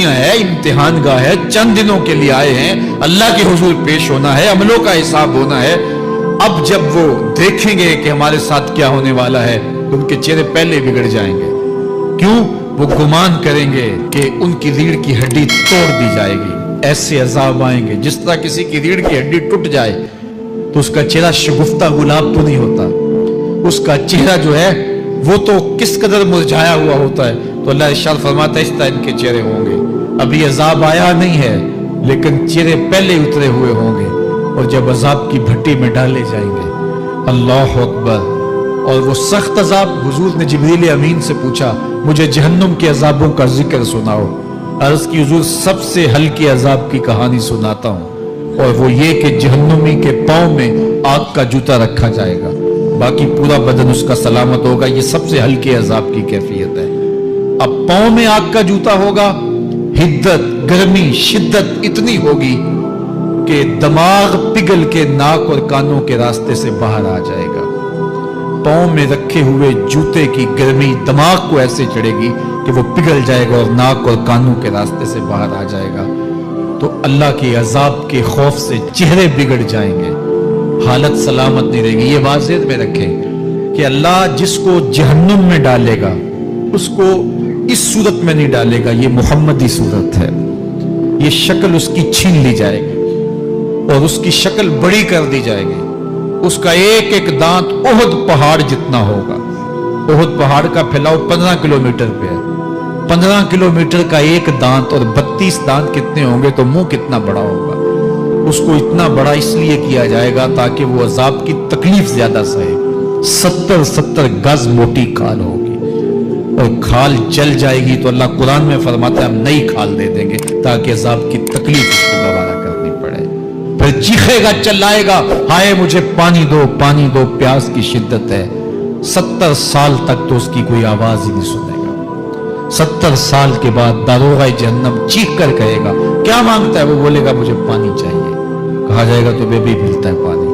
दुनिया है, इम्तिहान गाह है, चंद दिनों के लिए आए हैं, अल्लाह के हुजूर पेश होना है, अमलों का हिसाब होना है। अब जब वो देखेंगे कि हमारे साथ क्या होने वाला है तो उनके चेहरे पहले बिगड़ जाएंगे। क्यों? वो गुमान करेंगे कि उनकी रीढ़ की हड्डी तोड़ दी जाएगी। ऐसे अजाब आएंगे जिस तरह किसी की रीढ़ की हड्डी टूट जाए तो उसका चेहरा शगुफ्ता गुलाब तो नहीं होता, उसका चेहरा जो है वो तो किस कदर मुरझाया हुआ होता है। तो अल्लाह इरशाद फरमाता है इस तरह इनके चेहरे होंगे। अभी अजाब आया नहीं है लेकिन चेहरे पहले उतरे हुए होंगे और जब अजाब की भट्टी में डाले जाएंगे, अल्लाह अकबर। और वो सख्त अजाब, हुजूर ने जिब्रील अमीन से पूछा मुझे जहन्नुम के अजाबों का जिक्र सुनाओ। अर्ज की हुजूर सबसे हल्की अजाब की कहानी सुनाता हूं और वो ये कि जहन्नुमी के पांव में आग का जूता रखा जाएगा, बाकी पूरा बदन उसका सलामत होगा। ये सबसे हल्के अजाब की कैफियत है। अब पांव में आग का जूता होगा, हिद्दत, गर्मी, शिद्दत इतनी होगी कि दिमाग पिघल के नाक और कानों के रास्ते से बाहर आ जाएगा। पांव में रखे हुए जूते की गर्मी दिमाग को ऐसे चढ़ेगी कि वो पिघल जाएगा और नाक और कानों के रास्ते से बाहर आ जाएगा। तो अल्लाह के अजाब के खौफ से चेहरे बिगड़ जाएंगे, हालत सलामत नहीं रहेगी। ये बात ज़हन में रखें कि अल्लाह जिसको जहन्नुम में डालेगा उसको इस सूरत में नहीं डालेगा, ये मुहम्मदी सूरत है। ये शक्ल उसकी छीन ली जाएगी और उसकी शक्ल बड़ी कर दी जाएगी। उसका एक एक दांत ओहद पहाड़ जितना होगा। ओहद पहाड़ का फैलाव 15 किलोमीटर पे है। 15 किलोमीटर का एक दांत और 32 दांत कितने होंगे तो मुंह कितना बड़ा होगा। उसको इतना बड़ा इसलिए किया जाएगा ताकि वो अजाब की तकलीफ ज्यादा सहे। 70-70 गज मोटी खाल होगी और खाल जल जाएगी तो अल्लाह कुरान में फरमाता है हम नई खाल दे देंगे ताकि अजाब की तकलीफ उसको दोबारा करनी पड़े। फिर चीखेगा, चिल्लाएगा, हाय मुझे पानी दो, प्यास की शिद्दत है। 70 साल तक तो उसकी कोई आवाज ही नहीं सुनेगा। 70 साल के बाद दारोगा जहन्नम चीख कर कहेगा क्या मांगता है? वो बोलेगा मुझे पानी चाहिए। कहा जाएगा तो बेबी मिलता है पानी।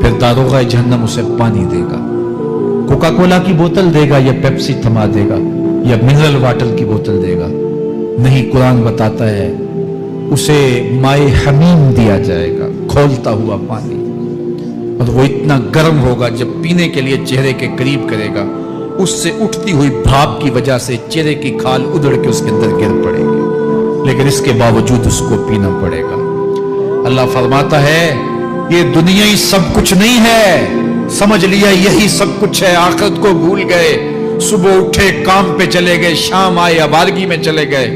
फिर दारोगा जहन्नम उसे पानी देगा, कोका कोला की बोतल देगा या पेप्सी थमा देगा या मिनरल वाटर की बोतल देगा। नहीं, कुरान बताता है उसे माए हमीम दिया जाएगा, खौलता हुआ पानी। और वो इतना गर्म होगा जब पीने के लिए चेहरे के करीब करेगा, उससे उठती हुई भाप की वजह से चेहरे की खाल उधड़ के उसके अंदर गिर पड़ेगी, लेकिन इसके बावजूद उसको पीना पड़ेगा। अल्लाह फरमाता है ये दुनिया ही सब कुछ नहीं है, समझ लिया यही सब कुछ है। आखिरत को भूल गए, सुबह उठे काम पे चले गए, शाम आए आवारगी में चले गए।